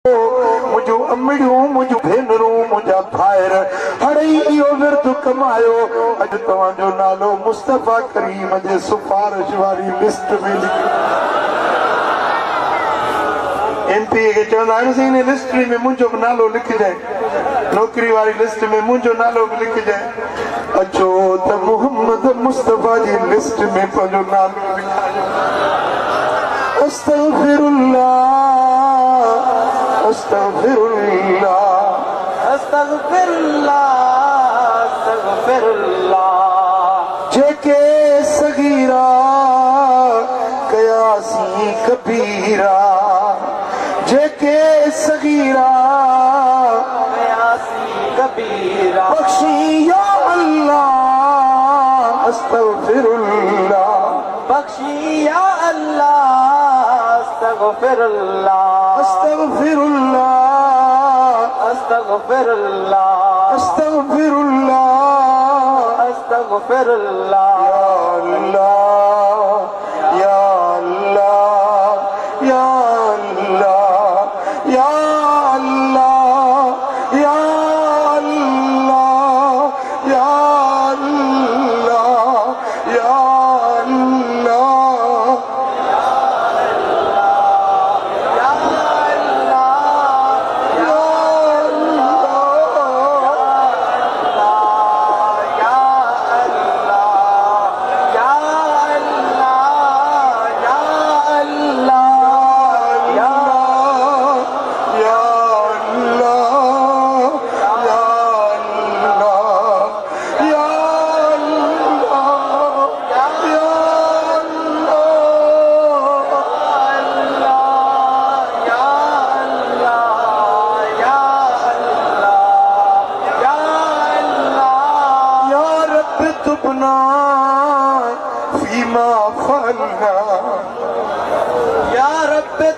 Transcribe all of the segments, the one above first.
मुझो अमड़ियूं मुझो भेनरूं मुझा भाइर हड़ई इहो विर्त कमायो। अज तव्हांजो नालो मुस्तफा करीम जे सिफारिश वारी लिस्ट में एमपी के चवंदा आहिनि इन लिस्ट में मुंहिंजो बि नालो लिखजाए, नौकरी वारी लिस्ट में मुंहिंजो नालो बि लिखजाए। अचो त मोहम्मद मुस्तफा जी लिस्ट में पंहिंजो नालो लिखायो। अस्तगफिरुल्लाह अस्तगफिरुल्लाह अस्तगफिरुल्लाह अस्तगफिरुल्लाह। जेके सगीरा कयासी कबीरा, जेके सगीरा कयासी कबीरा। बख्शी या अल्लाह अस्तगफिरुल्लाह, बख्शी या अल्लाह अस्तगफिरुल्लाह अस्तगफिरुल्लाह अस्तगफिरुल्लाह अस्तगफिरुल्लाह अस्तगफिरुल्लाह। या अल्लाह या अल्लाह या अल्लाह या अल्लाह या अल्लाह या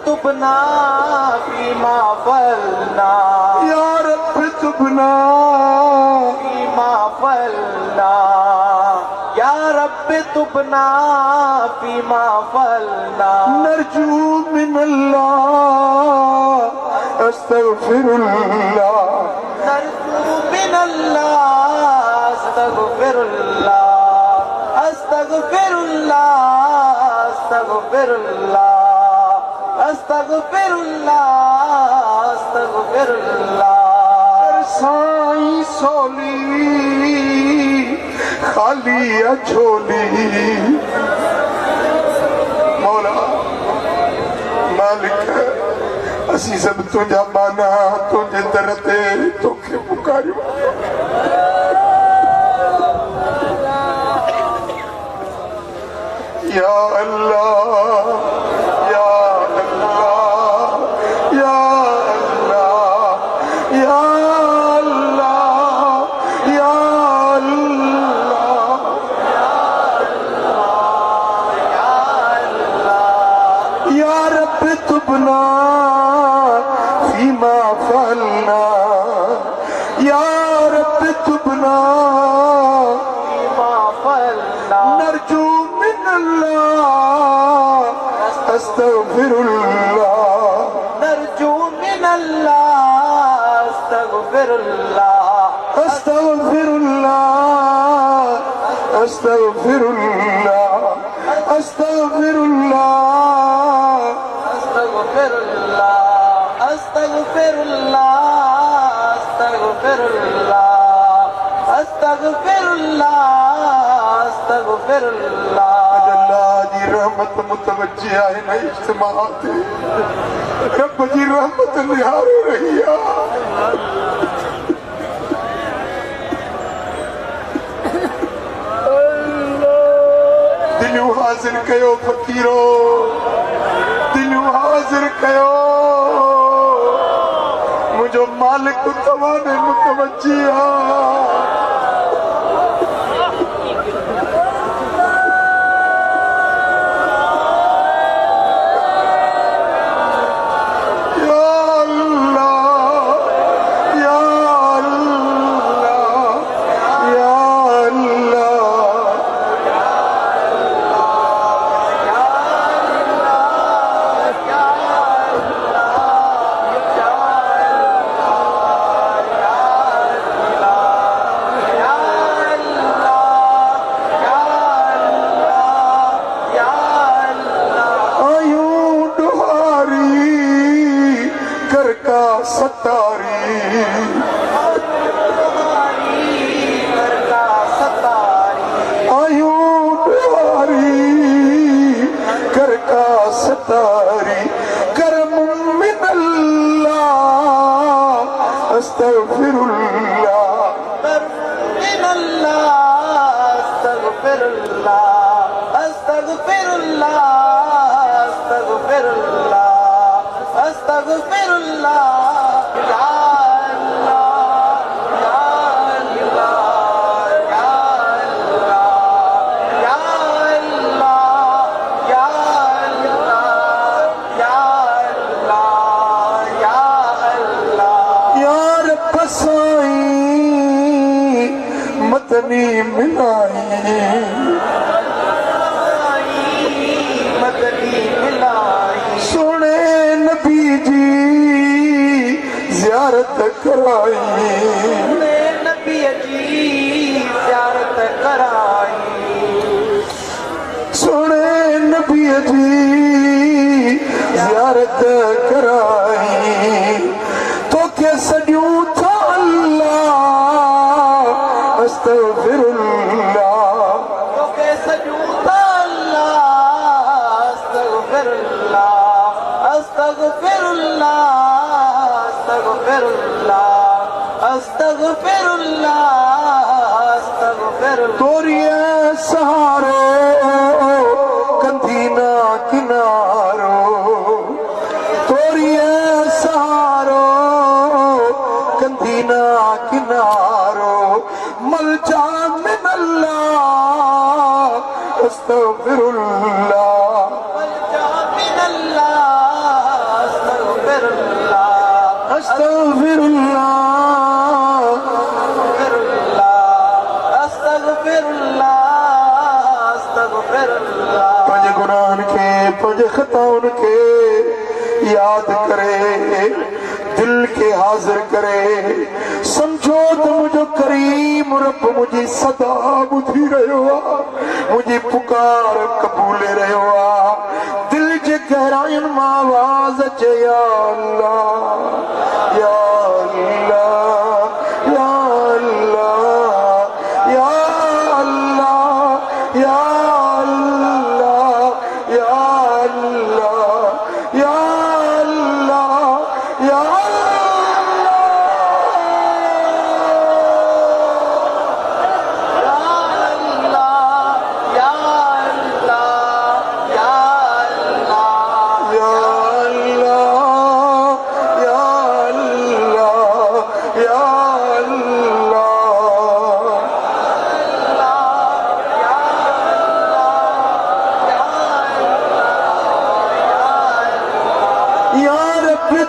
तुबना फीमा फलना, या रब तुबना फीमा फलना, या रब तुबना फीमा फलना। नरजू मिनल्लाह अस्तगफिरुल्लाह, नरजू मिनल्लाह अस्तगफिरुल्लाह अस्तगफिरुल्लाह अस्तगफिरुल्लाह अस्तगफिरुल्लाह अस्तगफिरुल्लाह। साईं सोली खाली झोली, मौला मालिक असी सब तुझा बाना तुझे दर ते तोखे पुकारियो। या अल्लाह या अल्लाह या अल्लाह या अल्लाह या अल्लाह या अल्लाह। या रब तुबना फीमा फलना, या रब तुबना फीमा फलना। नरजू अस्तगफिरुल्लाह, नरजू मिनल्लाह अस्तगफिरुल्लाह अस्तगफिरुल्लाह अस्तगफिरुल्लाह अस्तगफिरुल्लाह अस्तगफिरुल्लाह अस्तगफिरुल्लाह अस्तगफिरुल्लाह अस्तगफिरुल्लाह अस्तगफिरुल्लाह। रहमत मुतवज्जी है न इज्तिमा ते, रब जी रहमत निहारे रही है। दिलू हाजिर कयो फकीरो, दिलू हाजिर कयो, मुझो मालिक तवाने मुतवज्जी है। या सतारी आयूं प्यारी कर का सतारी करम मिनल्लाह अस्तगफिरुल्लाह मदनी मिलाई सोने नबी जी ज़ियारत कराई नबी जी ज़ियारत कराई सोने नबी जी ज़ियारत कराई तो के सॼूं था अल्लाह अस्तगफिरुल्लाह तो के सॼूं था अल्लाह अस्तगफिरुल्लाह अस्तगफिरुल्लाह अस्तगफिरुल्लाह अस्तगफिरुल्लाह अस्तगफिरुल्लाह तोरिए सहारो कंधीना किनारो तोरिए सहारो कंधीना किनारो मलजा मिनल्लाह अस्तगफिरुल्लाह मलजा मिनल्लाह अस्तगफिरुल्लाह अस्तगफिरुल्लाह अस्तगफिरुल्लाह अस्तगफिरुल्लाह पंज गुनाहन के पंज खताउन के याद करे दिल के हाजिर करे समझो तो मुझो करीम रब मुझी सदा बुधी रहो मुझी पुकार कबूले रहो दिल जे गहराइन मां आवाज अचे या अल्लाह या अल्लाह या अल्लाह या अल्लाह या अल्लाह या अल्लाह या अल्लाह या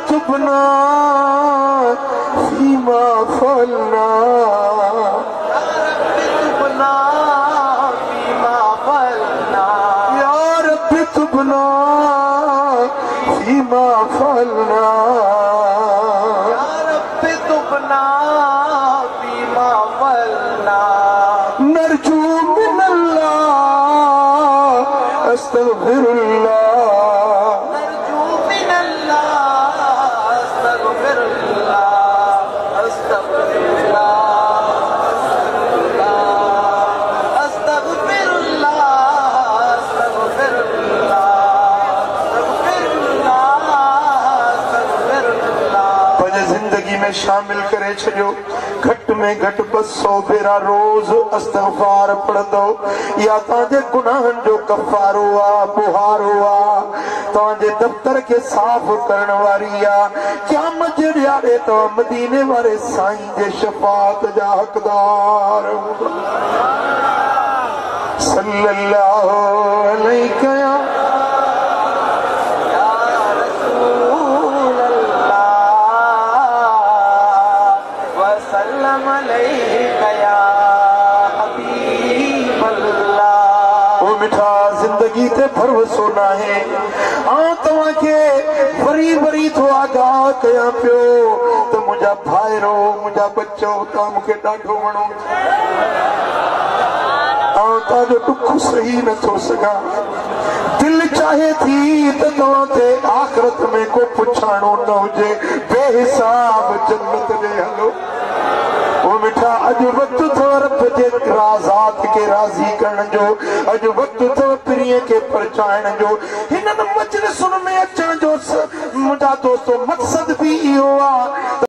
तुबना फीमा फलना तुबना फीमा फलना या रब तुबना फीमा फलना या रब तुबना फीमा फलना नरजू मिनल्लाह अस्तगफिरुल्लाह शामिल करे छो घट में घट 200 भेरा रोज इस्तग़फ़ार पढ़ंदो या ताजे गुनाहन जो कफ़ारो आ बुहारो आ ताजे दफ्तर के साफ करण वारी आ क़यामत जे ॾियारे तो मदीने वारे साईं जे शफ़ाअत जा हक़दार सल्लल्लाहु अलैहि जिंदगी ते भरवसो ना है तव्हांखे वरी वरी थो आगाह कयां पियो त मुंहिंजा भाइरो मुंहिंजा बच्चो तव्हां मूंखे ॾाढो वणो तव्हांजो ॾुख सही नथो सघां दिल चाहे थी तो ते आखिरत में को पुछाणो न हुजे बेहिसाब जन्नत दे हलो वो मिठा अज वक्त थो रब जे राज़ात के राज़ी करण जो अज वक्त थो प्रिय के परचाइण जो हिनन मजलिसुन में अचण जो मुंहिंजा दोस्तो मक़सद भी इहो आहे।